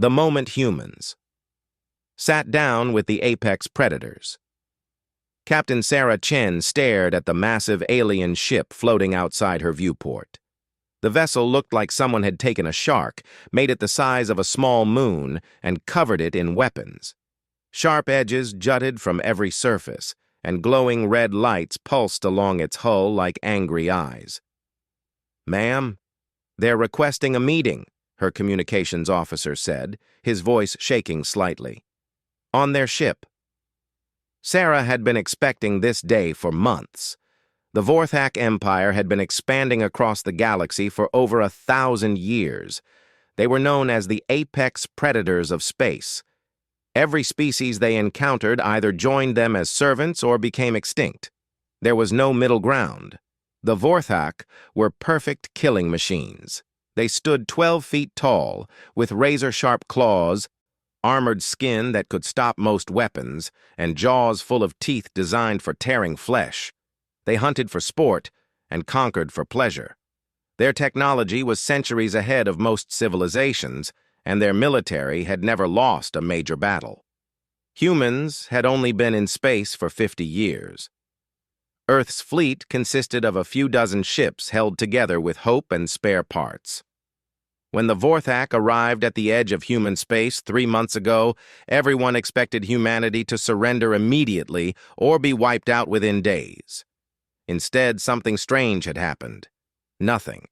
The moment humans sat down with the apex predators. Captain Sarah Chen stared at the massive alien ship floating outside her viewport. The vessel looked like someone had taken a shark, made it the size of a small moon, and covered it in weapons. Sharp edges jutted from every surface, and glowing red lights pulsed along its hull like angry eyes. "Ma'am, they're requesting a meeting," her communications officer said, his voice shaking slightly. "On their ship." Sarah had been expecting this day for months. The Vorthak Empire had been expanding across the galaxy for over 1,000 years. They were known as the apex predators of space. Every species they encountered either joined them as servants or became extinct. There was no middle ground. The Vorthak were perfect killing machines. They stood 12 feet tall, with razor-sharp claws, armored skin that could stop most weapons, and jaws full of teeth designed for tearing flesh. They hunted for sport and conquered for pleasure. Their technology was centuries ahead of most civilizations, and their military had never lost a major battle. Humans had only been in space for 50 years. Earth's fleet consisted of a few dozen ships held together with hope and spare parts. When the Vorthak arrived at the edge of human space 3 months ago, everyone expected humanity to surrender immediately or be wiped out within days. Instead, something strange had happened. Nothing.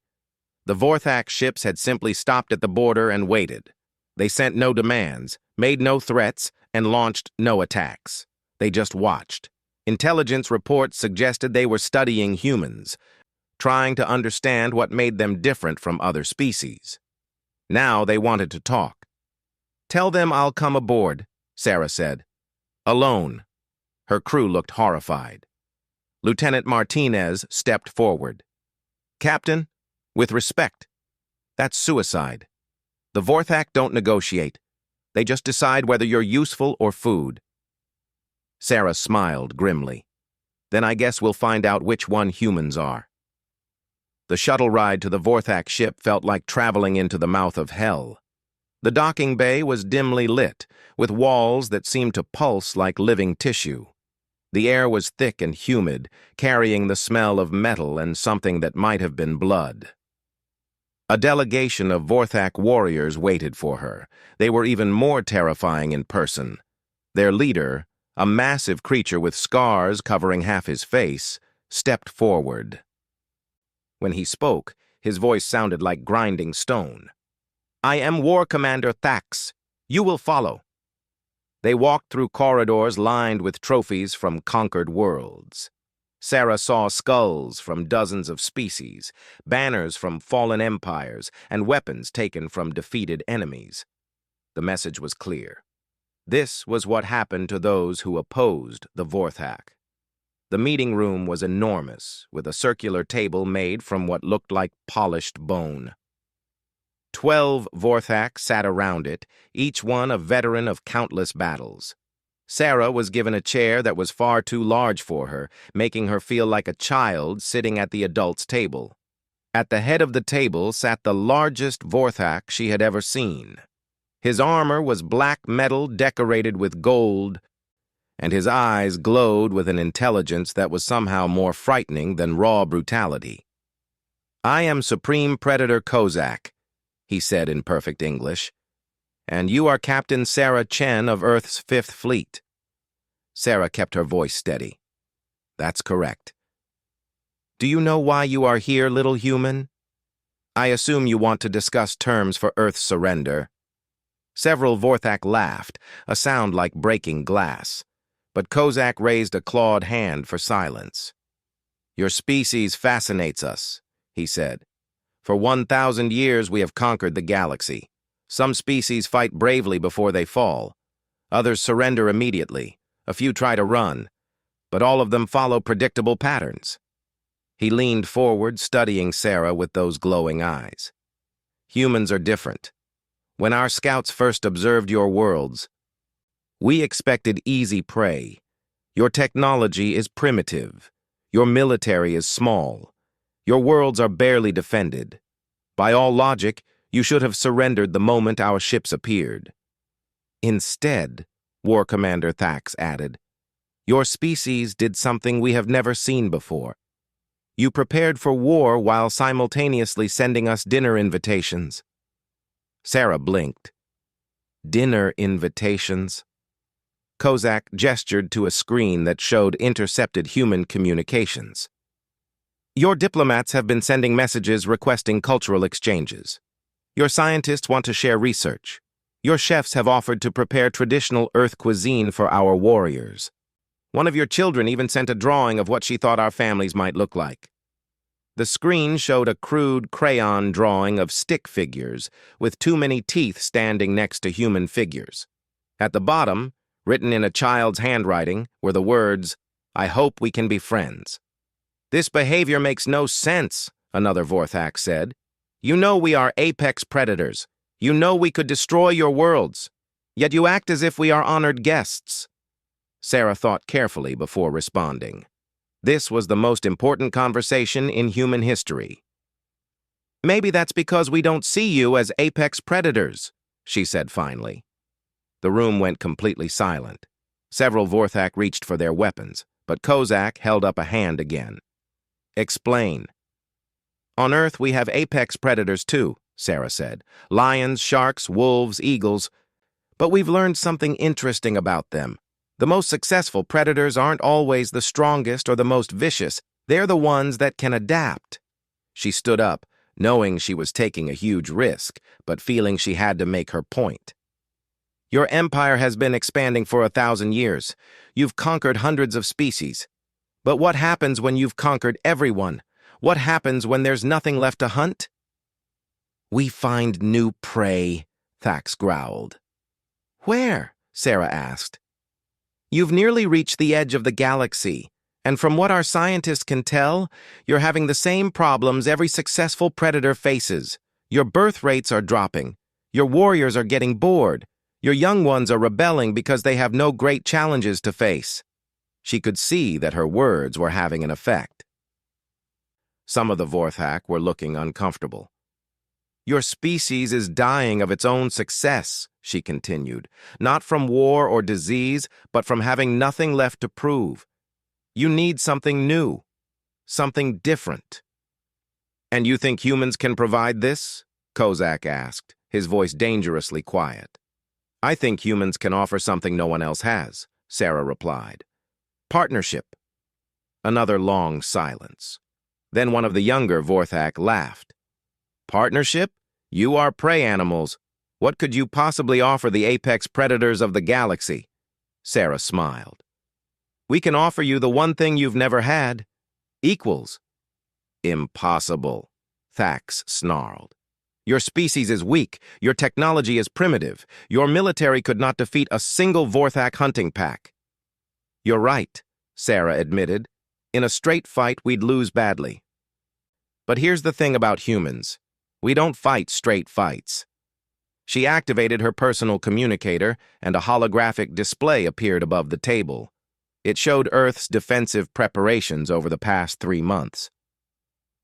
The Vorthak ships had simply stopped at the border and waited. They sent no demands, made no threats, and launched no attacks. They just watched. Intelligence reports suggested they were studying humans, trying to understand what made them different from other species. Now they wanted to talk. "Tell them I'll come aboard," Sarah said. "Alone." Her crew looked horrified. Lieutenant Martinez stepped forward. "Captain, with respect, that's suicide. The Vorthak don't negotiate. They just decide whether you're useful or food." Sarah smiled grimly. "Then I guess we'll find out which one humans are." The shuttle ride to the Vorthak ship felt like traveling into the mouth of hell. The docking bay was dimly lit, with walls that seemed to pulse like living tissue. The air was thick and humid, carrying the smell of metal and something that might have been blood. A delegation of Vorthak warriors waited for her. They were even more terrifying in person. Their leader, a massive creature with scars covering half his face, stepped forward. When he spoke, his voice sounded like grinding stone. "I am War Commander Thax. You will follow." They walked through corridors lined with trophies from conquered worlds. Sarah saw skulls from dozens of species, banners from fallen empires, and weapons taken from defeated enemies. The message was clear. This was what happened to those who opposed the Vorthak. The meeting room was enormous, with a circular table made from what looked like polished bone. 12 Vorthak sat around it, each one a veteran of countless battles. Sarah was given a chair that was far too large for her, making her feel like a child sitting at the adults' table. At the head of the table sat the largest Vorthak she had ever seen. His armor was black metal decorated with gold, and his eyes glowed with an intelligence that was somehow more frightening than raw brutality. "I am Supreme Predator Kozak," he said in perfect English, "and you are Captain Sarah Chen of Earth's 5th Fleet." Sarah kept her voice steady. "That's correct." "Do you know why you are here, little human? I assume you want to discuss terms for Earth's surrender." Several Vorthak laughed, a sound like breaking glass, but Kozak raised a clawed hand for silence. "Your species fascinates us," he said. "For 1,000 years we have conquered the galaxy. Some species fight bravely before they fall. Others surrender immediately. A few try to run, but all of them follow predictable patterns." He leaned forward, studying Sarah with those glowing eyes. "Humans are different. When our scouts first observed your worlds, we expected easy prey. Your technology is primitive. Your military is small. Your worlds are barely defended. By all logic, You should have surrendered the moment our ships appeared. Instead, War Commander Thax added, your species did something we have never seen before. You prepared for war while simultaneously sending us dinner invitations. Sarah blinked. Dinner invitations? Kozak gestured to a screen that showed intercepted human communications. Your diplomats have been sending messages requesting cultural exchanges. Your scientists want to share research. Your chefs have offered to prepare traditional Earth cuisine for our warriors. One of your children even sent a drawing of what she thought our families might look like. The screen showed a crude crayon drawing of stick figures with too many teeth standing next to human figures. At the bottom, written in a child's handwriting, were the words, "I hope we can be friends." This behavior makes no sense, another Vorthak said. You know we are apex predators. You know we could destroy your worlds. Yet you act as if we are honored guests. Sarah thought carefully before responding. This was the most important conversation in human history. Maybe that's because we don't see you as apex predators, she said finally. The room went completely silent. Several Vorthak reached for their weapons, but Kozak held up a hand again. Explain. On Earth we have apex predators too, Sarah said. Lions, sharks, wolves, eagles. But we've learned something interesting about them. The most successful predators aren't always the strongest or the most vicious. They're the ones that can adapt. She stood up, knowing she was taking a huge risk, but feeling she had to make her point. Your empire has been expanding for 1,000 years. You've conquered hundreds of species. But what happens when you've conquered everyone? What happens when there's nothing left to hunt? We find new prey, Thax growled. Where? Sarah asked. You've nearly reached the edge of the galaxy, and from what our scientists can tell, you're having the same problems every successful predator faces. Your birth rates are dropping. Your warriors are getting bored. Your young ones are rebelling because they have no great challenges to face. She could see that her words were having an effect. Some of the Vorthak were looking uncomfortable. Your species is dying of its own success, she continued, not from war or disease, but from having nothing left to prove. You need something new, something different. And you think humans can provide this? Kozak asked, his voice dangerously quiet. I think humans can offer something no one else has, Sarah replied. Partnership. Another long silence. Then one of the younger Vorthak laughed. Partnership? You are prey animals. What could you possibly offer the apex predators of the galaxy? Sarah smiled. We can offer you the one thing you've never had. Equals. Impossible, Thax snarled. Your species is weak. Your technology is primitive. Your military could not defeat a single Vorthak hunting pack. You're right, Sarah admitted. In a straight fight, we'd lose badly. But here's the thing about humans. We don't fight straight fights. She activated her personal communicator, and a holographic display appeared above the table. It showed Earth's defensive preparations over the past 3 months.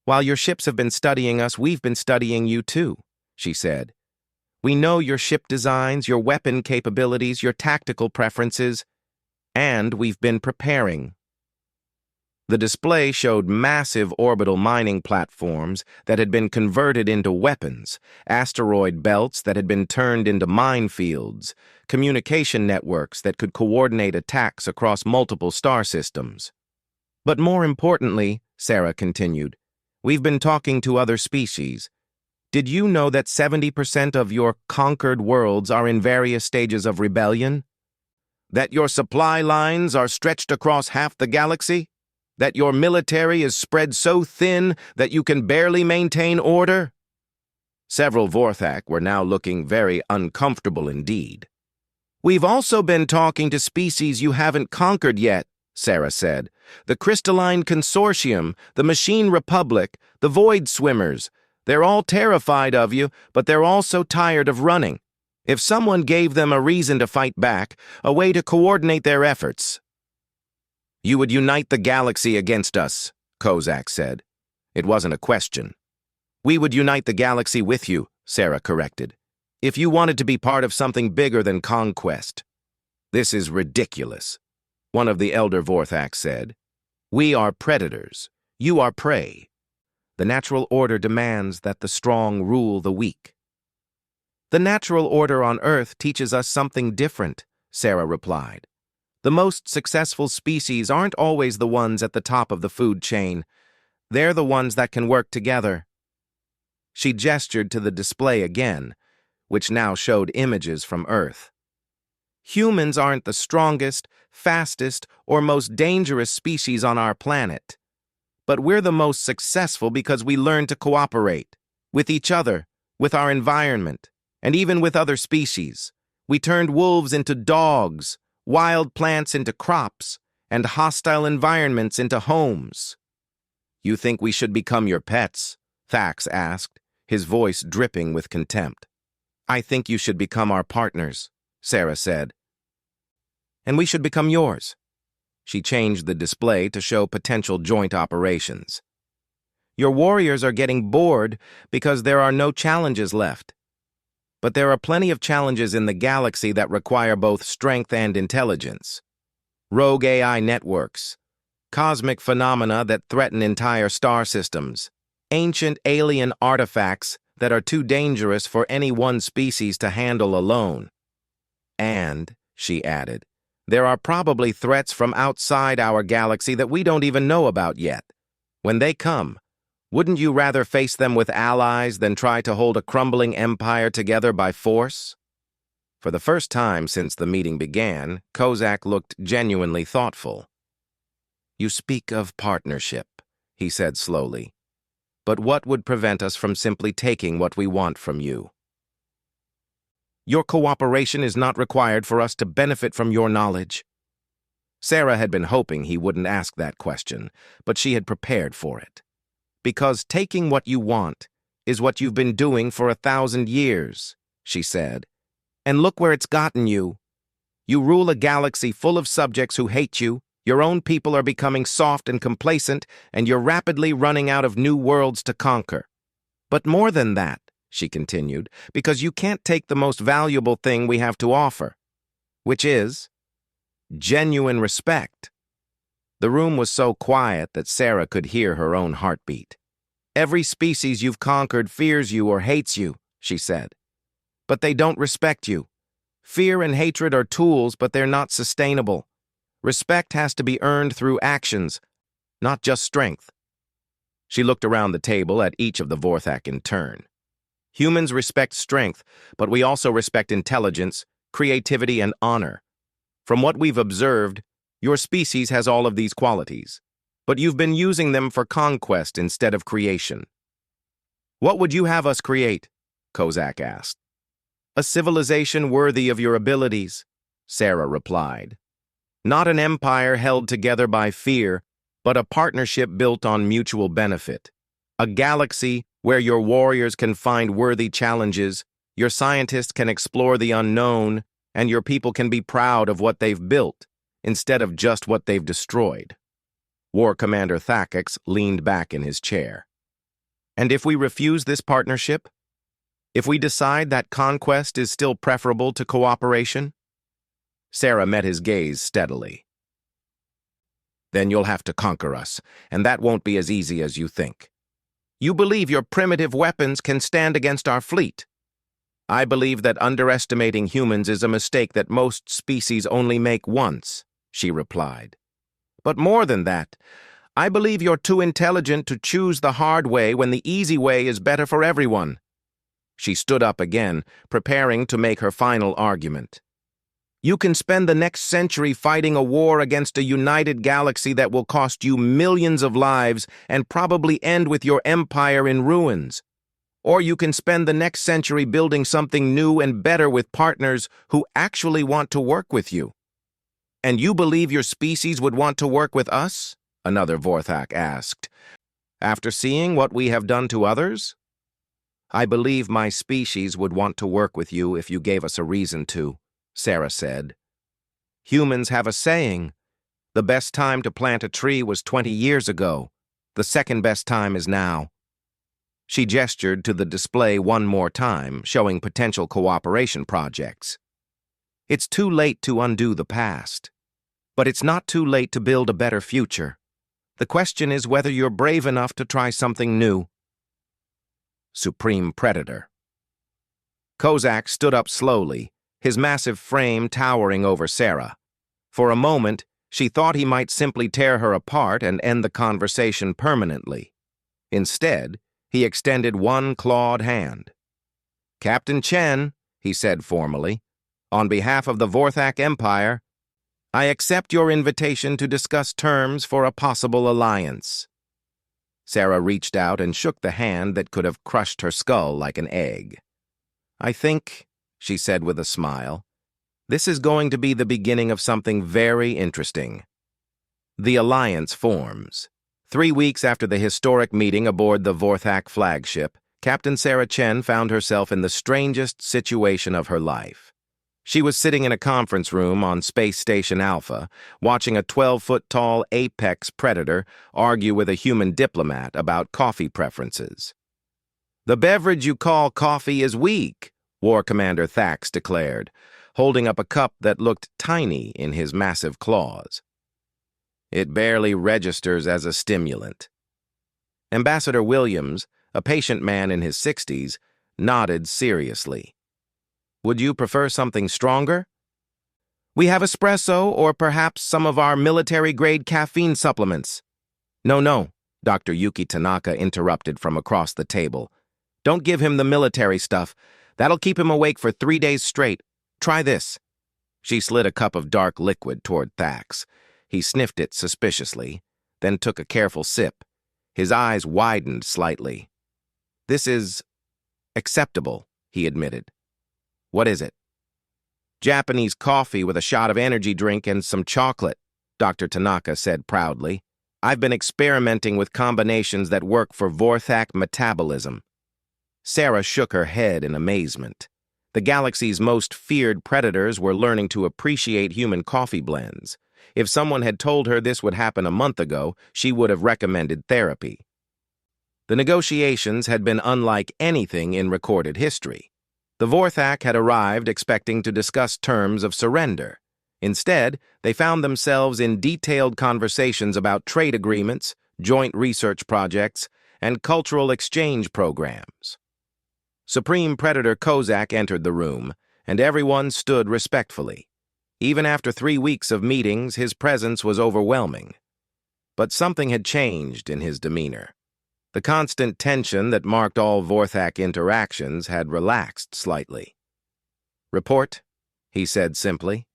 While your ships have been studying us, we've been studying you too, she said. We know your ship designs, your weapon capabilities, your tactical preferences, and we've been preparing. The display showed massive orbital mining platforms that had been converted into weapons, asteroid belts that had been turned into minefields, communication networks that could coordinate attacks across multiple star systems. But more importantly, Sarah continued, we've been talking to other species. Did you know that 70% of your conquered worlds are in various stages of rebellion? That your supply lines are stretched across half the galaxy? That your military is spread so thin that you can barely maintain order? Several Vorthak were now looking very uncomfortable indeed. We've also been talking to species you haven't conquered yet, Sarah said. The Crystalline Consortium, the Machine Republic, the Void Swimmers. They're all terrified of you, but they're also tired of running. If someone gave them a reason to fight back, a way to coordinate their efforts. You would unite the galaxy against us, Kozak said. It wasn't a question. We would unite the galaxy with you, Sarah corrected. If you wanted to be part of something bigger than conquest. This is ridiculous, one of the elder Vorthaks said. We are predators. You are prey. The natural order demands that the strong rule the weak. The natural order on Earth teaches us something different, Sarah replied. The most successful species aren't always the ones at the top of the food chain. They're the ones that can work together. She gestured to the display again, which now showed images from Earth. Humans aren't the strongest, fastest, or most dangerous species on our planet. But we're the most successful because we learn to cooperate with each other, with our environment, and even with other species. We turned wolves into dogs, wild plants into crops, and hostile environments into homes. You think we should become your pets? Thax asked, his voice dripping with contempt. I think you should become our partners, Sarah said. And we should become yours. She changed the display to show potential joint operations. Your warriors are getting bored because there are no challenges left. But there are plenty of challenges in the galaxy that require both strength and intelligence. Rogue AI networks, cosmic phenomena that threaten entire star systems, ancient alien artifacts that are too dangerous for any one species to handle alone. And, she added, there are probably threats from outside our galaxy that we don't even know about yet. When they come, wouldn't you rather face them with allies than try to hold a crumbling empire together by force? For the first time since the meeting began, Kozak looked genuinely thoughtful. You speak of partnership, he said slowly. But what would prevent us from simply taking what we want from you? Your cooperation is not required for us to benefit from your knowledge. Sarah had been hoping he wouldn't ask that question, but she had prepared for it. Because taking what you want is what you've been doing for 1,000 years, she said. And look where it's gotten you. You rule a galaxy full of subjects who hate you, your own people are becoming soft and complacent, and you're rapidly running out of new worlds to conquer. But more than that, she continued, because you can't take the most valuable thing we have to offer, which is genuine respect. The room was so quiet that Sarah could hear her own heartbeat. Every species you've conquered fears you or hates you, she said. But they don't respect you. Fear and hatred are tools, but they're not sustainable. Respect has to be earned through actions, not just strength. She looked around the table at each of the Vorthak in turn. Humans respect strength, but we also respect intelligence, creativity, and honor. From what we've observed, your species has all of these qualities, but you've been using them for conquest instead of creation. What would you have us create? Kozak asked. A civilization worthy of your abilities, Sarah replied. Not an empire held together by fear, but a partnership built on mutual benefit. A galaxy where your warriors can find worthy challenges, your scientists can explore the unknown, and your people can be proud of what they've built, instead of just what they've destroyed. War Commander Thackix leaned back in his chair. And if we refuse this partnership? If we decide that conquest is still preferable to cooperation? Sarah met his gaze steadily. Then you'll have to conquer us, and that won't be as easy as you think. You believe your primitive weapons can stand against our fleet. I believe that underestimating humans is a mistake that most species only make once, she replied. But more than that, I believe you're too intelligent to choose the hard way when the easy way is better for everyone. She stood up again, preparing to make her final argument. You can spend the next century fighting a war against a united galaxy that will cost you millions of lives and probably end with your empire in ruins. Or you can spend the next century building something new and better with partners who actually want to work with you. And you believe your species would want to work with us? Another Vorthak asked. After seeing what we have done to others? I believe my species would want to work with you if you gave us a reason to, Sarah said. Humans have a saying, the best time to plant a tree was 20 years ago. The second best time is now. She gestured to the display one more time, showing potential cooperation projects. It's too late to undo the past. But it's not too late to build a better future. The question is whether you're brave enough to try something new. Supreme Predator. Kozak stood up slowly, his massive frame towering over Sarah. For a moment, she thought he might simply tear her apart and end the conversation permanently. Instead, he extended one clawed hand. "Captain Chen," he said formally, "on behalf of the Vorthak Empire, I accept your invitation to discuss terms for a possible alliance." Sarah reached out and shook the hand that could have crushed her skull like an egg. "I think," she said with a smile, "this is going to be the beginning of something very interesting." The alliance forms. 3 weeks after the historic meeting aboard the Vorthak flagship, Captain Sarah Chen found herself in the strangest situation of her life. She was sitting in a conference room on Space Station Alpha, watching a 12-foot-tall apex predator argue with a human diplomat about coffee preferences. "The beverage you call coffee is weak," War Commander Thax declared, holding up a cup that looked tiny in his massive claws. "It barely registers as a stimulant." Ambassador Williams, a patient man in his 60s, nodded seriously. "Would you prefer something stronger?" "We have espresso or perhaps some of our military-grade caffeine supplements." No, Dr. Yuki Tanaka interrupted from across the table. "Don't give him the military stuff. That'll keep him awake for 3 days straight. Try this." She slid a cup of dark liquid toward Thax. He sniffed it suspiciously, then took a careful sip. His eyes widened slightly. "This is acceptable," he admitted. "What is it?" "Japanese coffee with a shot of energy drink and some chocolate," Dr. Tanaka said proudly. "I've been experimenting with combinations that work for Vorthak metabolism." Sarah shook her head in amazement. The galaxy's most feared predators were learning to appreciate human coffee blends. If someone had told her this would happen a month ago, she would have recommended therapy. The negotiations had been unlike anything in recorded history. The Vorthak had arrived expecting to discuss terms of surrender. Instead, they found themselves in detailed conversations about trade agreements, joint research projects, and cultural exchange programs. Supreme Predator Kozak entered the room, and everyone stood respectfully. Even after 3 weeks of meetings, his presence was overwhelming. But something had changed in his demeanor. The constant tension that marked all Vorthak interactions had relaxed slightly. "Report," he said simply.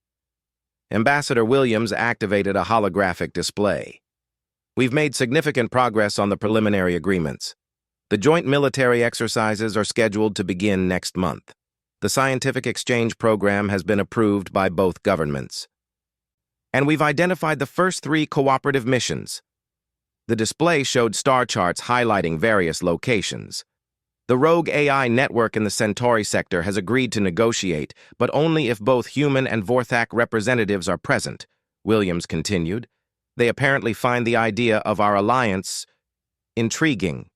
Ambassador Williams activated a holographic display. "We've made significant progress on the preliminary agreements. The joint military exercises are scheduled to begin next month. The scientific exchange program has been approved by both governments. And we've identified the first 3 cooperative missions." The display showed star charts highlighting various locations. "The rogue AI network in the Centauri sector has agreed to negotiate, but only if both human and Vorthak representatives are present," Williams continued. "They apparently find the idea of our alliance intriguing.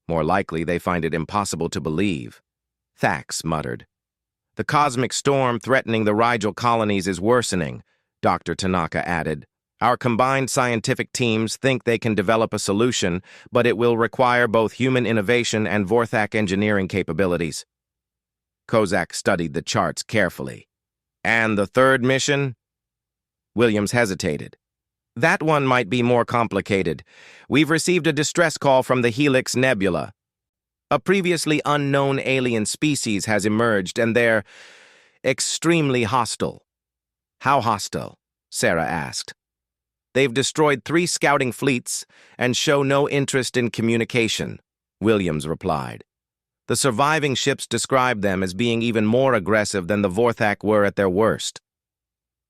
More likely, they find it impossible to believe," Thax muttered. "The cosmic storm threatening the Rigel colonies is worsening," Dr. Tanaka added. "Our combined scientific teams think they can develop a solution, but it will require both human innovation and Vorthak engineering capabilities." Kozak studied the charts carefully. "And the third mission?" Williams hesitated. "That one might be more complicated. We've received a distress call from the Helix Nebula. A previously unknown alien species has emerged, and they're extremely hostile." "How hostile?" Sarah asked. "They've destroyed 3 scouting fleets and show no interest in communication," Williams replied. "The surviving ships described them as being even more aggressive than the Vorthak were at their worst."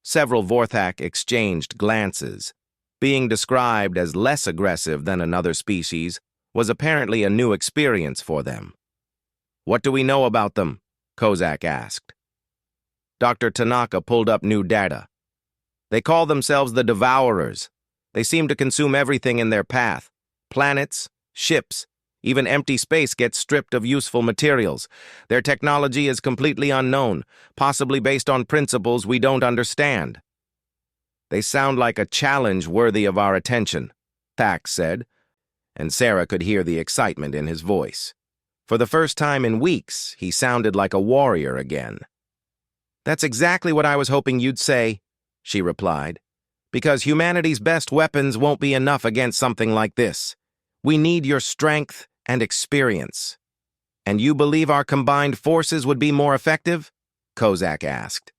Several Vorthak exchanged glances. Being described as less aggressive than another species was apparently a new experience for them. "What do we know about them?" Kozak asked. Dr. Tanaka pulled up new data. "They call themselves the Devourers. They seem to consume everything in their path: planets, ships, Even empty space gets stripped of useful materials. Their technology is completely unknown, possibly based on principles we don't understand. They sound like a challenge worthy of our attention, Thax said, and Sarah could hear the excitement in his voice. For the first time in weeks, he sounded like a warrior again. "That's exactly what I was hoping you'd say," she replied, "because humanity's best weapons won't be enough against something like this. We need your strength and experience." "And you believe our combined forces would be more effective?" Kozak asked.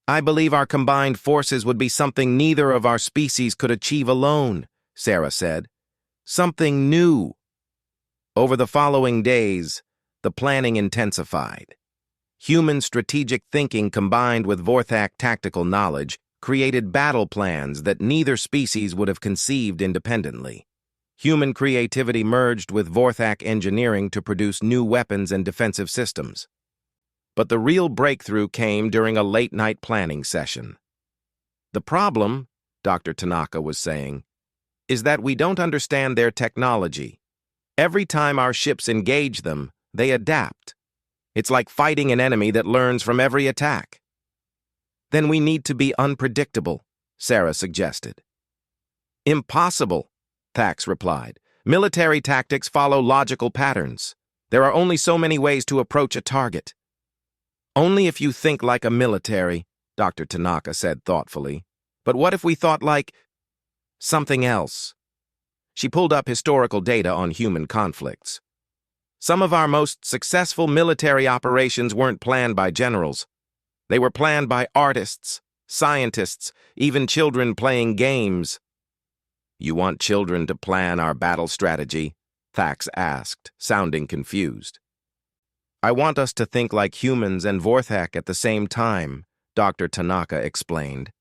"I believe our combined forces would be something neither of our species could achieve alone," Sarah said. "Something new." Over the following days, the planning intensified. Human strategic thinking combined with Vorthak tactical knowledge created battle plans that neither species would have conceived independently. Human creativity merged with Vorthak engineering to produce new weapons and defensive systems. But the real breakthrough came during a late-night planning session. "The problem," Dr. Tanaka was saying, "is that we don't understand their technology. Every time our ships engage them, they adapt. It's like fighting an enemy that learns from every attack." "Then we need to be unpredictable," Sarah suggested. "Impossible," Thax replied. "Military tactics follow logical patterns. There are only so many ways to approach a target." "Only if you think like a military," Dr. Tanaka said thoughtfully. "But what if we thought like something else?" She pulled up historical data on human conflicts. "Some of our most successful military operations weren't planned by generals. They were planned by artists, scientists, even children playing games." "You want children to plan our battle strategy?" Thax asked, sounding confused. "I want us to think like humans and Vorthak at the same time," Dr. Tanaka explained.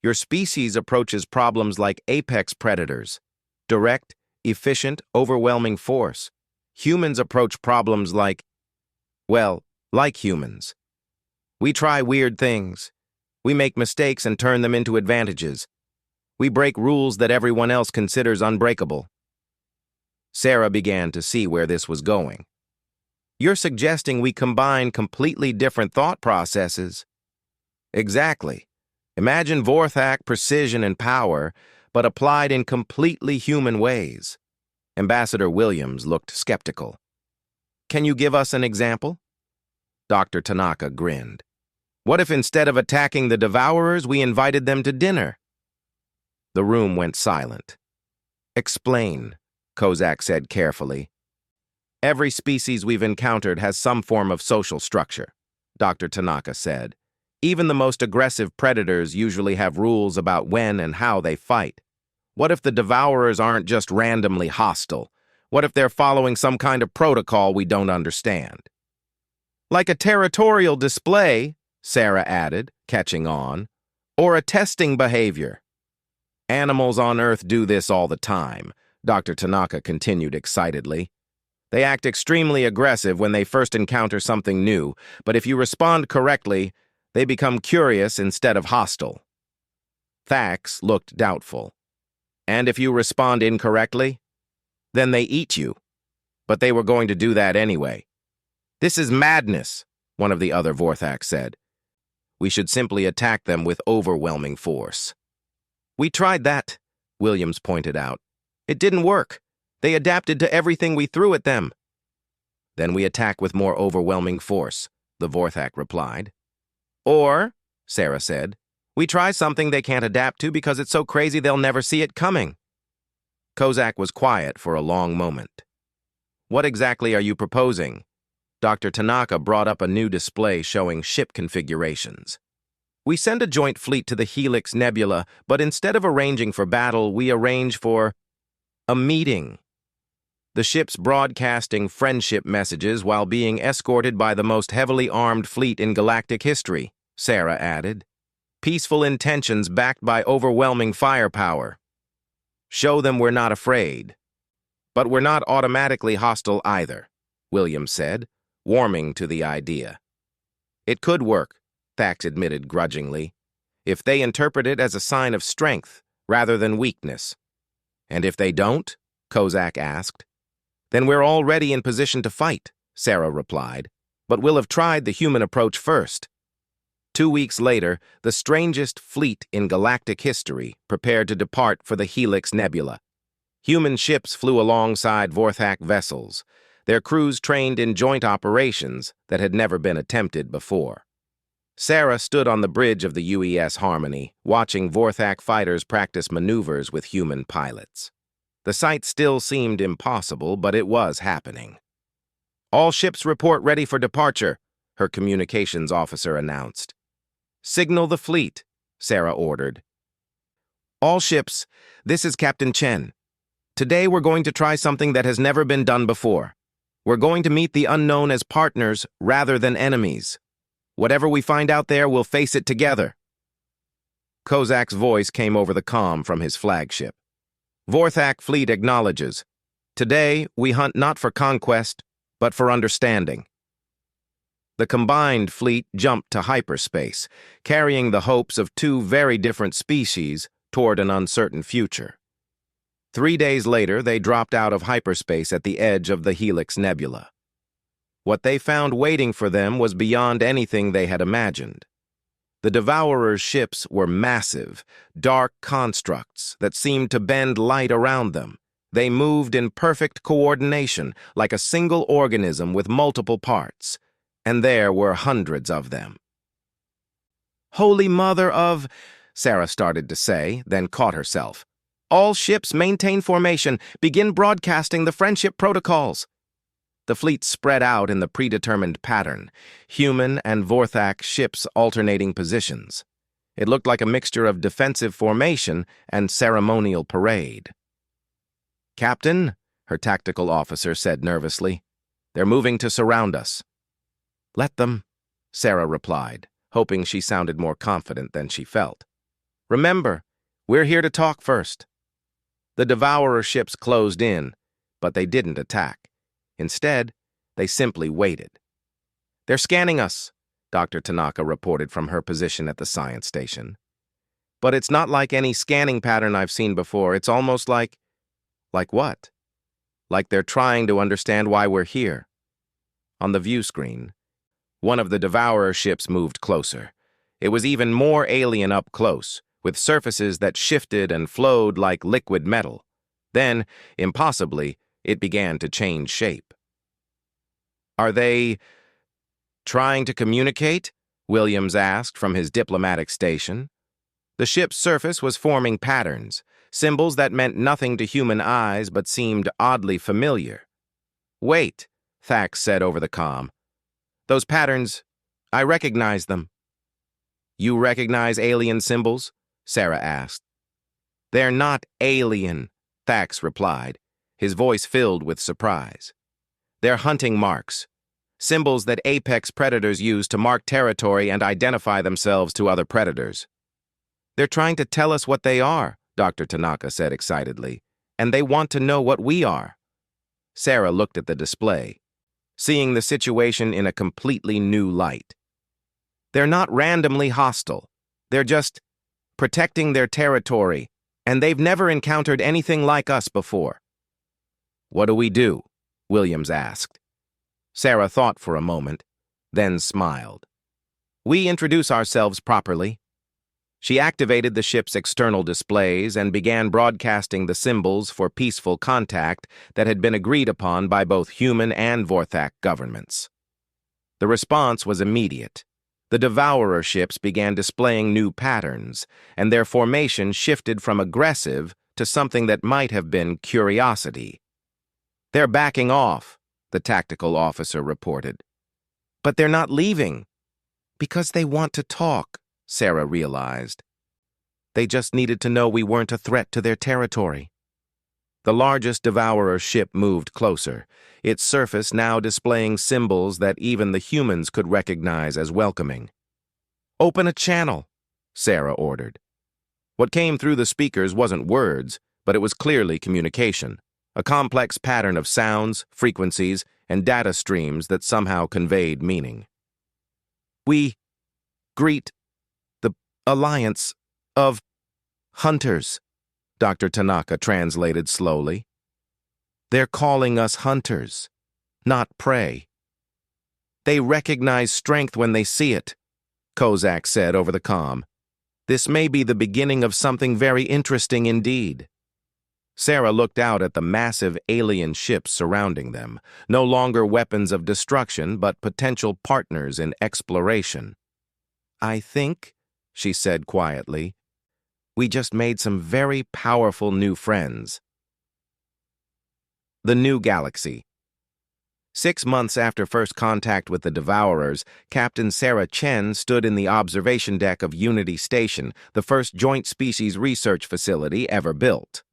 "Your species approaches problems like apex predators. Direct, efficient, overwhelming force. Humans approach problems like humans. We try weird things. We make mistakes and turn them into advantages. We break rules that everyone else considers unbreakable." Sarah began to see where this was going. "You're suggesting we combine completely different thought processes." "Exactly. Imagine Vorthak precision and power, but applied in completely human ways." Ambassador Williams looked skeptical. "Can you give us an example?" Dr. Tanaka grinned. "What if instead of attacking the Devourers, we invited them to dinner?" The room went silent. "Explain," Kozak said carefully. "Every species we've encountered has some form of social structure," Dr. Tanaka said. "Even the most aggressive predators usually have rules about when and how they fight. What if the Devourers aren't just randomly hostile? What if they're following some kind of protocol we don't understand?" "Like a territorial display," Sarah added, catching on, "or a testing behavior." "Animals on Earth do this all the time," Dr. Tanaka continued excitedly. "They act extremely aggressive when they first encounter something new, but if you respond correctly, they become curious instead of hostile." Thax looked doubtful. "And if you respond incorrectly? Then they eat you. But they were going to do that anyway." "This is madness," one of the other Vorthak said. "We should simply attack them with overwhelming force." "We tried that," Williams pointed out. "It didn't work. They adapted to everything we threw at them." "Then we attack with more overwhelming force," the Vorthak replied. "Or," Sarah said, "we try something they can't adapt to because it's so crazy they'll never see it coming." Kozak was quiet for a long moment. "What exactly are you proposing?" Dr. Tanaka brought up a new display showing ship configurations. "We send a joint fleet to the Helix Nebula, but instead of arranging for battle, we arrange for a meeting. The ships broadcasting friendship messages while being escorted by the most heavily armed fleet in galactic history," Sarah added. "Peaceful intentions backed by overwhelming firepower. Show them we're not afraid. But we're not automatically hostile either," Williams said, warming to the idea. "It could work," Thax admitted grudgingly, "if they interpret it as a sign of strength rather than weakness." "And if they don't?" Kozak asked. Then we're already in position to fight, Sarah replied, but we'll have tried the human approach first. 2 weeks later, the strangest fleet in galactic history prepared to depart for the Helix Nebula. Human ships flew alongside Vorthak vessels, their crews trained in joint operations that had never been attempted before. Sarah stood on the bridge of the UES Harmony, watching Vorthak fighters practice maneuvers with human pilots. The sight still seemed impossible, but it was happening. "All ships report ready for departure," her communications officer announced. "Signal the fleet," Sarah ordered. "All ships, this is Captain Chen. Today we're going to try something that has never been done before. We're going to meet the unknown as partners rather than enemies. Whatever we find out there, we'll face it together." Kozak's voice came over the comm from his flagship. "Vorthak fleet acknowledges. Today, we hunt not for conquest, but for understanding." The combined fleet jumped to hyperspace, carrying the hopes of two very different species toward an uncertain future. 3 days later, they dropped out of hyperspace at the edge of the Helix Nebula. What they found waiting for them was beyond anything they had imagined. The Devourer's ships were massive, dark constructs that seemed to bend light around them. They moved in perfect coordination, like a single organism with multiple parts, and there were hundreds of them. "Holy Mother of," Sarah started to say, then caught herself. "All ships maintain formation. Begin broadcasting the friendship protocols." The fleet spread out in the predetermined pattern, human and Vorthak ships alternating positions. It looked like a mixture of defensive formation and ceremonial parade. "Captain," her tactical officer said nervously, "they're moving to surround us." "Let them," Sarah replied, hoping she sounded more confident than she felt. "Remember, we're here to talk first." The Devourer ships closed in, but they didn't attack. Instead, they simply waited. "They're scanning us," Dr. Tanaka reported from her position at the science station. "But it's not like any scanning pattern I've seen before. It's almost like..." "Like what?" "Like they're trying to understand why we're here." On the view screen, one of the Devourer ships moved closer. It was even more alien up close, with surfaces that shifted and flowed like liquid metal. Then, impossibly, it began to change shape. "Are they trying to communicate?" Williams asked from his diplomatic station. The ship's surface was forming patterns, symbols that meant nothing to human eyes but seemed oddly familiar. "Wait," Thax said over the comm. "Those patterns, I recognize them." "You recognize alien symbols?" Sarah asked. "They're not alien," Thax replied, his voice filled with surprise. "They're hunting marks, symbols that apex predators use to mark territory and identify themselves to other predators." "They're trying to tell us what they are," Dr. Tanaka said excitedly, "and they want to know what we are." Sarah looked at the display, seeing the situation in a completely new light. "They're not randomly hostile. They're just protecting their territory, and they've never encountered anything like us before." "What do we do?" Williams asked. Sarah thought for a moment, then smiled. "We introduce ourselves properly." She activated the ship's external displays and began broadcasting the symbols for peaceful contact that had been agreed upon by both human and Vorthak governments. The response was immediate. The Devourer ships began displaying new patterns, and their formation shifted from aggressive to something that might have been curiosity. "They're backing off," the tactical officer reported. "But they're not leaving." "Because they want to talk," Sarah realized. "They just needed to know we weren't a threat to their territory." The largest Devourer ship moved closer, its surface now displaying symbols that even the humans could recognize as welcoming. "Open a channel," Sarah ordered. What came through the speakers wasn't words, but it was clearly communication, a complex pattern of sounds, frequencies, and data streams that somehow conveyed meaning. "We greet the alliance of hunters," Dr. Tanaka translated slowly. They're calling us hunters, not prey. They recognize strength when they see it, Kozak said over the comm. This may be the beginning of something very interesting indeed. Sarah looked out at the massive alien ships surrounding them, no longer weapons of destruction but potential partners in exploration. I think, she said quietly, we just made some very powerful new friends. The New Galaxy. 6 months after first contact with the Devourers, Captain Sarah Chen stood in the observation deck of Unity Station, the first joint species research facility ever built.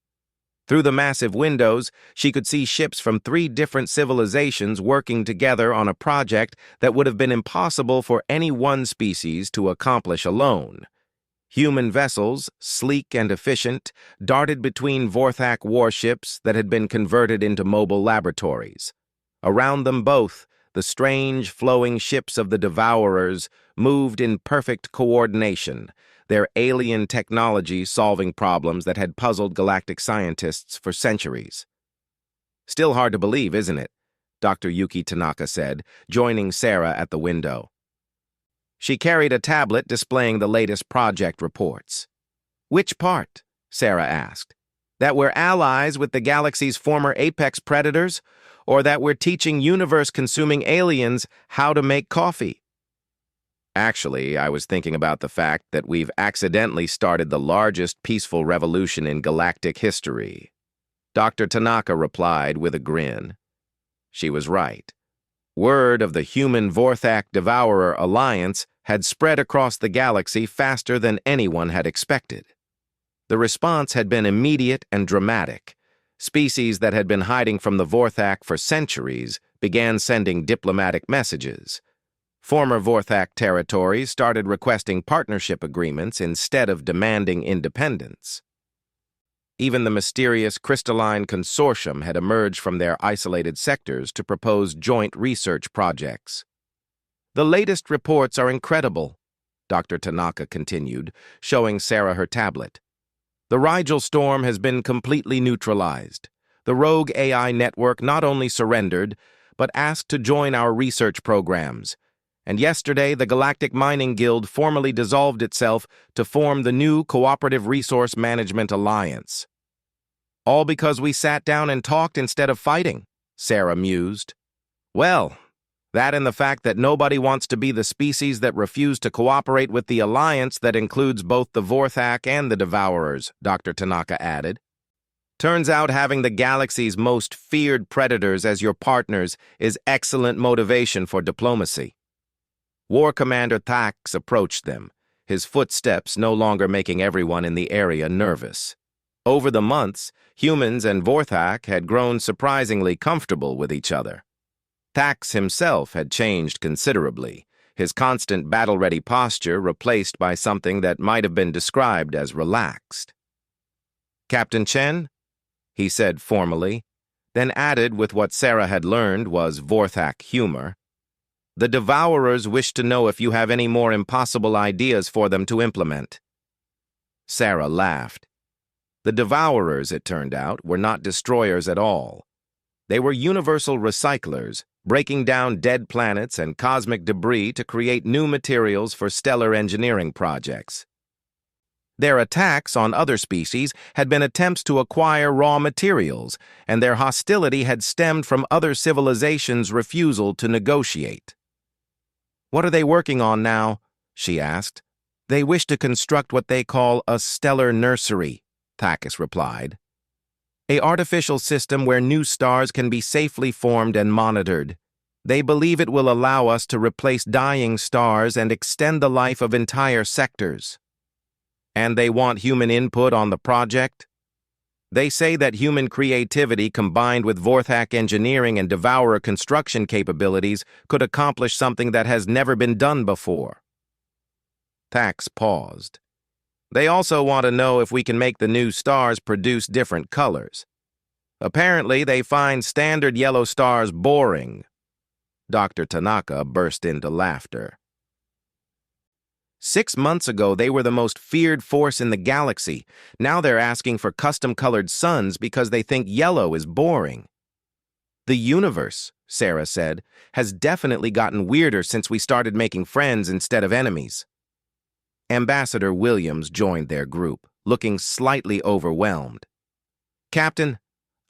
Through the massive windows, she could see ships from 3 different civilizations working together on a project that would have been impossible for any one species to accomplish alone. Human vessels, sleek and efficient, darted between Vorthak warships that had been converted into mobile laboratories. Around them both, the strange, flowing ships of the Devourers moved in perfect coordination, their alien technology solving problems that had puzzled galactic scientists for centuries. Still hard to believe, isn't it? Dr. Yuki Tanaka said, joining Sarah at the window. She carried a tablet displaying the latest project reports. Which part? Sarah asked. That we're allies with the galaxy's former apex predators, or that we're teaching universe-consuming aliens how to make coffee? Actually, I was thinking about the fact that we've accidentally started the largest peaceful revolution in galactic history. Dr. Tanaka replied with a grin. She was right. Word of the human Vorthak Devourer alliance had spread across the galaxy faster than anyone had expected. The response had been immediate and dramatic. Species that had been hiding from the Vorthak for centuries began sending diplomatic messages. Former Vorthak territories started requesting partnership agreements instead of demanding independence. Even the mysterious crystalline consortium had emerged from their isolated sectors to propose joint research projects. The latest reports are incredible, Dr. Tanaka continued, showing Sarah her tablet. The Rigel storm has been completely neutralized. The rogue AI network not only surrendered, but asked to join our research programs. And yesterday, the Galactic Mining Guild formally dissolved itself to form the new Cooperative Resource Management Alliance. All because we sat down and talked instead of fighting, Sarah mused. Well, that and the fact that nobody wants to be the species that refuse to cooperate with the alliance that includes both the Vorthak and the Devourers, Dr. Tanaka added. Turns out having the galaxy's most feared predators as your partners is excellent motivation for diplomacy. War Commander Thax approached them, his footsteps no longer making everyone in the area nervous. Over the months, humans and Vorthak had grown surprisingly comfortable with each other. Thax himself had changed considerably, his constant battle-ready posture replaced by something that might have been described as relaxed. Captain Chen? He said formally, then added with what Sarah had learned was Vorthak humor. The Devourers wish to know if you have any more impossible ideas for them to implement. Sarah laughed. The Devourers, it turned out, were not destroyers at all. They were universal recyclers, breaking down dead planets and cosmic debris to create new materials for stellar engineering projects. Their attacks on other species had been attempts to acquire raw materials, and their hostility had stemmed from other civilizations' refusal to negotiate. What are they working on now? She asked. They wish to construct what they call a stellar nursery, Thakis replied. An artificial system where new stars can be safely formed and monitored. They believe it will allow us to replace dying stars and extend the life of entire sectors. And they want human input on the project? They say that human creativity combined with Vorthak engineering and Devourer construction capabilities could accomplish something that has never been done before. Thax paused. They also want to know if we can make the new stars produce different colors. Apparently, they find standard yellow stars boring. Dr. Tanaka burst into laughter. 6 months ago, they were the most feared force in the galaxy. Now they're asking for custom-colored suns because they think yellow is boring. The universe, Sarah said, has definitely gotten weirder since we started making friends instead of enemies. Ambassador Williams joined their group, looking slightly overwhelmed. Captain,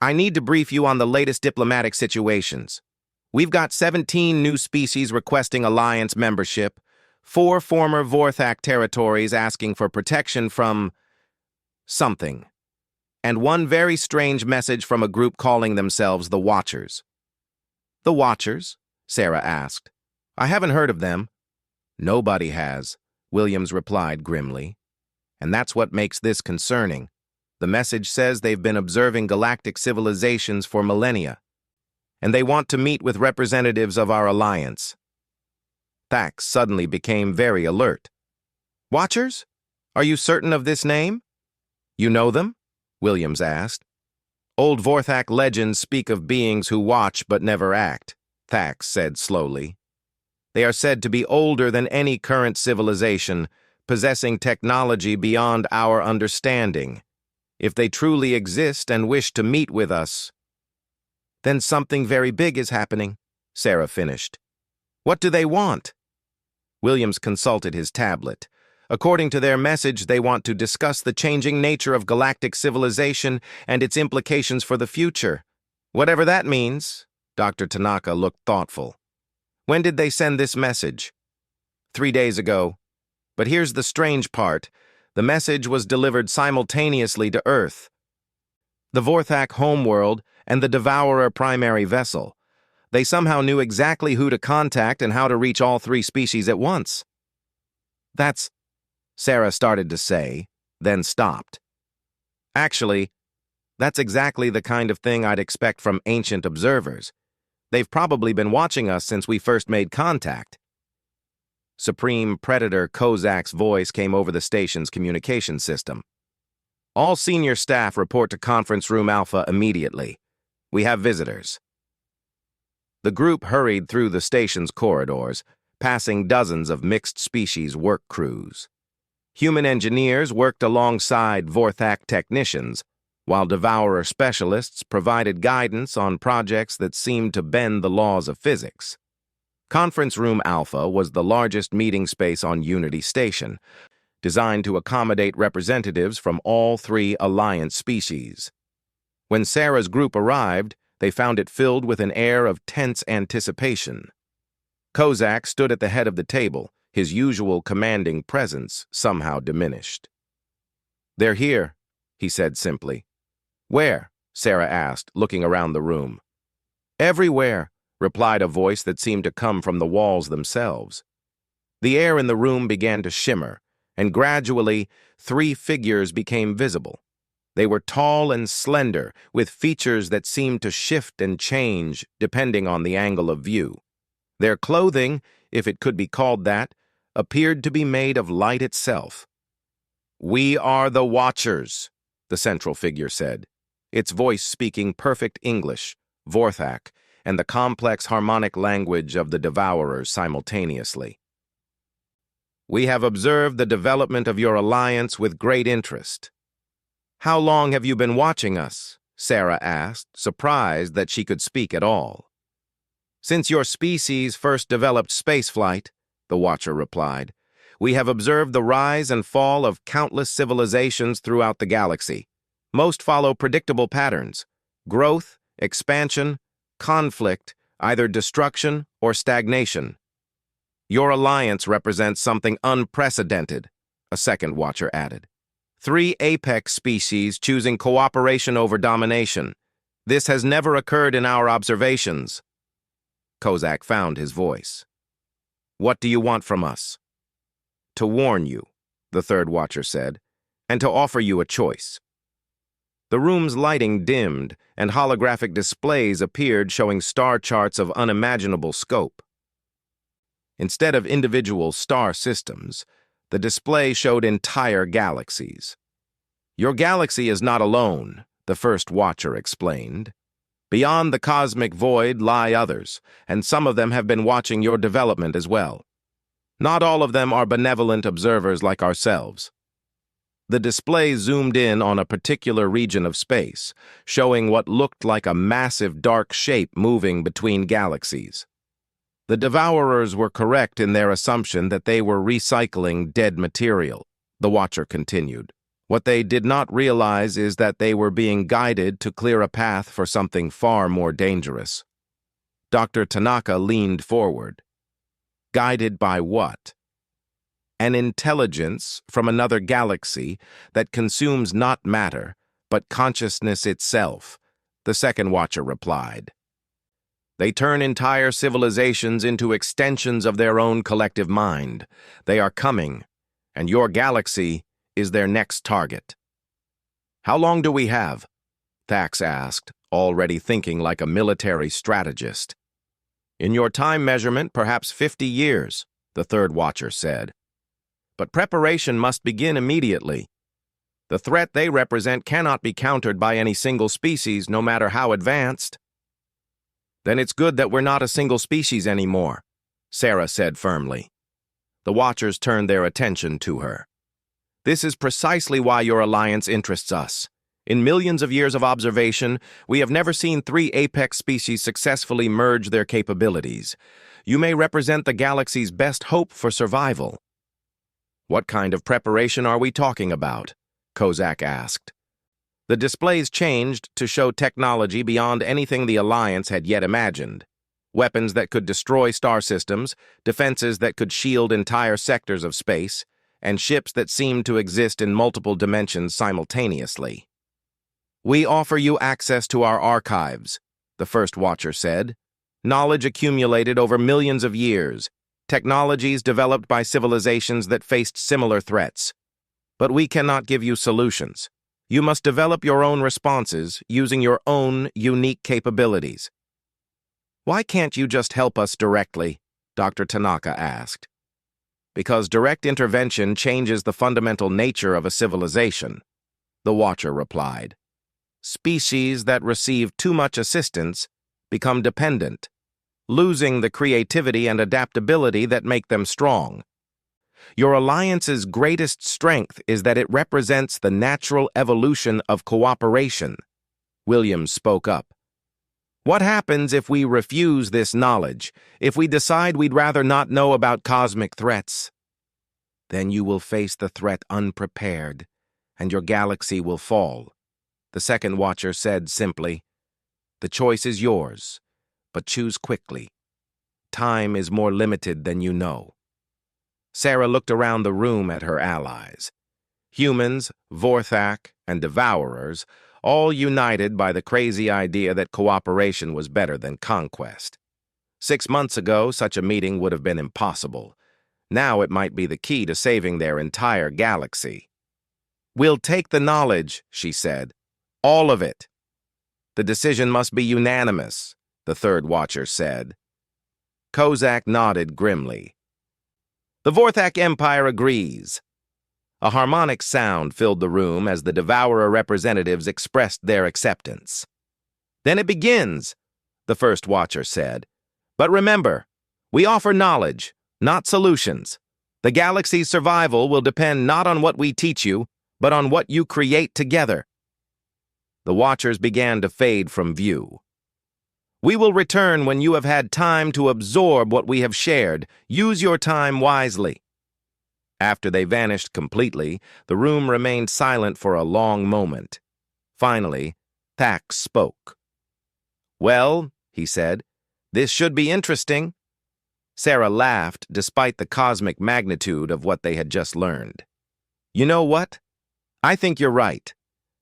I need to brief you on the latest diplomatic situations. We've got 17 new species requesting alliance membership, 4 former Vorthak territories asking for protection from something, and 1 very strange message from a group calling themselves the Watchers. The Watchers? Sarah asked. I haven't heard of them. Nobody has, Williams replied grimly. And that's what makes this concerning. The message says they've been observing galactic civilizations for millennia, and they want to meet with representatives of our alliance. Thax suddenly became very alert. Watchers? Are you certain of this name? You know them? Williams asked. Old Vorthak legends speak of beings who watch but never act, Thax said slowly. They are said to be older than any current civilization, possessing technology beyond our understanding. If they truly exist and wish to meet with us, then something very big is happening, Sarah finished. What do they want? Williams consulted his tablet. According to their message, they want to discuss the changing nature of galactic civilization and its implications for the future. Whatever that means, Dr. Tanaka looked thoughtful. When did they send this message? 3 days ago. But here's the strange part. The message was delivered simultaneously to Earth, the Vorthak homeworld, and the Devourer primary vessel. They somehow knew exactly who to contact and how to reach all 3 species at once. That's, Sarah started to say, then stopped. Actually, that's exactly the kind of thing I'd expect from ancient observers. They've probably been watching us since we first made contact. Supreme Predator Kozak's voice came over the station's communication system. All senior staff report to Conference Room Alpha immediately. We have visitors. The group hurried through the station's corridors, passing dozens of mixed-species work crews. Human engineers worked alongside Vorthak technicians, while Devourer specialists provided guidance on projects that seemed to bend the laws of physics. Conference Room Alpha was the largest meeting space on Unity Station, designed to accommodate representatives from all 3 Alliance species. When Sarah's group arrived, they found it filled with an air of tense anticipation. Kozak stood at the head of the table, his usual commanding presence somehow diminished. They're here, he said simply. Where? Sarah asked, looking around the room. Everywhere, replied a voice that seemed to come from the walls themselves. The air in the room began to shimmer, and gradually 3 figures became visible. They were tall and slender, with features that seemed to shift and change depending on the angle of view. Their clothing, if it could be called that, appeared to be made of light itself. We are the Watchers, the central figure said, its voice speaking perfect English, Vorthak, and the complex harmonic language of the Devourers simultaneously. We have observed the development of your alliance with great interest. How long have you been watching us? Sarah asked, surprised that she could speak at all. Since your species first developed spaceflight, the Watcher replied, we have observed the rise and fall of countless civilizations throughout the galaxy. Most follow predictable patterns: growth, expansion, conflict, either destruction or stagnation. Your alliance represents something unprecedented, a second Watcher added. 3 apex species choosing cooperation over domination. This has never occurred in our observations. Kozak found his voice. What do you want from us? To warn you, the third Watcher said, and to offer you a choice. The room's lighting dimmed, and holographic displays appeared showing star charts of unimaginable scope. Instead of individual star systems, the display showed entire galaxies. Your galaxy is not alone, the first Watcher explained. Beyond the cosmic void lie others, and some of them have been watching your development as well. Not all of them are benevolent observers like ourselves. The display zoomed in on a particular region of space, showing what looked like a massive dark shape moving between galaxies. The Devourers were correct in their assumption that they were recycling dead material, the Watcher continued. What they did not realize is that they were being guided to clear a path for something far more dangerous. Dr. Tanaka leaned forward. Guided by what? An intelligence from another galaxy that consumes not matter, but consciousness itself, the second Watcher replied. They turn entire civilizations into extensions of their own collective mind. They are coming, and your galaxy is their next target. How long do we have? Thax asked, already thinking like a military strategist. In your time measurement, perhaps 50 years, the third Watcher said. But preparation must begin immediately. The threat they represent cannot be countered by any single species, no matter how advanced. Then it's good that we're not a single species anymore, Sarah said firmly. The Watchers turned their attention to her. This is precisely why your alliance interests us. In millions of years of observation, we have never seen 3 apex species successfully merge their capabilities. You may represent the galaxy's best hope for survival. What kind of preparation are we talking about? Kozak asked. The displays changed to show technology beyond anything the Alliance had yet imagined. Weapons that could destroy star systems, defenses that could shield entire sectors of space, and ships that seemed to exist in multiple dimensions simultaneously. We offer you access to our archives, the first Watcher said. Knowledge accumulated over millions of years, technologies developed by civilizations that faced similar threats. But we cannot give you solutions. You must develop your own responses using your own unique capabilities. Why can't you just help us directly? Dr. Tanaka asked. Because direct intervention changes the fundamental nature of a civilization, the Watcher replied. Species that receive too much assistance become dependent, losing the creativity and adaptability that make them strong. Your alliance's greatest strength is that it represents the natural evolution of cooperation. Williams spoke up. What happens if we refuse this knowledge, if we decide we'd rather not know about cosmic threats? Then you will face the threat unprepared, and your galaxy will fall. The second Watcher said simply, The choice is yours, but choose quickly. Time is more limited than you know. Sarah looked around the room at her allies. Humans, Vorthak, and Devourers, all united by the crazy idea that cooperation was better than conquest. 6 months ago, such a meeting would have been impossible. Now it might be the key to saving their entire galaxy. We'll take the knowledge, she said. All of it. The decision must be unanimous, the third Watcher said. Kozak nodded grimly. The Vorthak Empire agrees. A harmonic sound filled the room as the Devourer representatives expressed their acceptance. Then it begins, the first Watcher said. But remember, we offer knowledge, not solutions. The galaxy's survival will depend not on what we teach you, but on what you create together. The Watchers began to fade from view. We will return when you have had time to absorb what we have shared. Use your time wisely. After they vanished completely, the room remained silent for a long moment. Finally, Thax spoke. Well, he said, this should be interesting. Sarah laughed despite the cosmic magnitude of what they had just learned. You know what? I think you're right.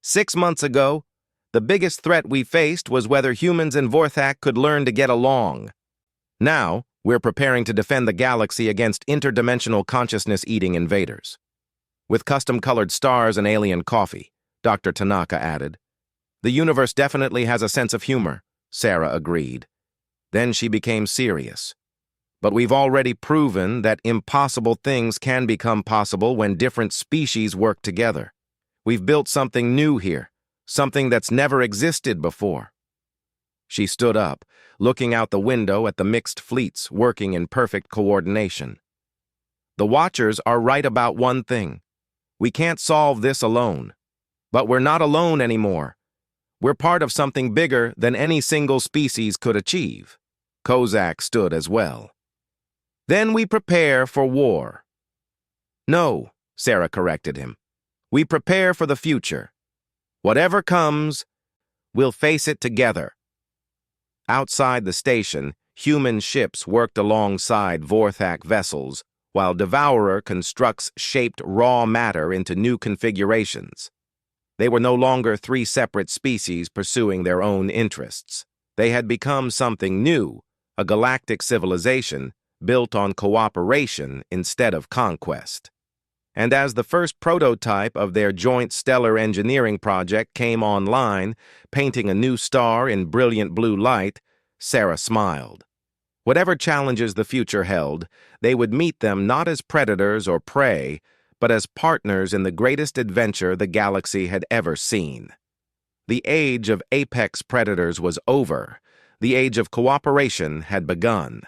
6 months ago, the biggest threat we faced was whether humans and Vorthak could learn to get along. Now, we're preparing to defend the galaxy against interdimensional consciousness-eating invaders. With custom-colored stars and alien coffee, Dr. Tanaka added. The universe definitely has a sense of humor, Sarah agreed. Then she became serious. But we've already proven that impossible things can become possible when different species work together. We've built something new here. Something that's never existed before. She stood up, looking out the window at the mixed fleets working in perfect coordination. The Watchers are right about one thing. We can't solve this alone. But we're not alone anymore. We're part of something bigger than any single species could achieve. Kozak stood as well. Then we prepare for war. No, Sarah corrected him. We prepare for the future. Whatever comes, we'll face it together. Outside the station, human ships worked alongside Vorthak vessels, while Devourer constructs shaped raw matter into new configurations. They were no longer three separate species pursuing their own interests. They had become something new, a galactic civilization built on cooperation instead of conquest. And as the first prototype of their joint stellar engineering project came online, painting a new star in brilliant blue light, Sarah smiled. Whatever challenges the future held, they would meet them not as predators or prey, but as partners in the greatest adventure the galaxy had ever seen. The age of apex predators was over. The age of cooperation had begun.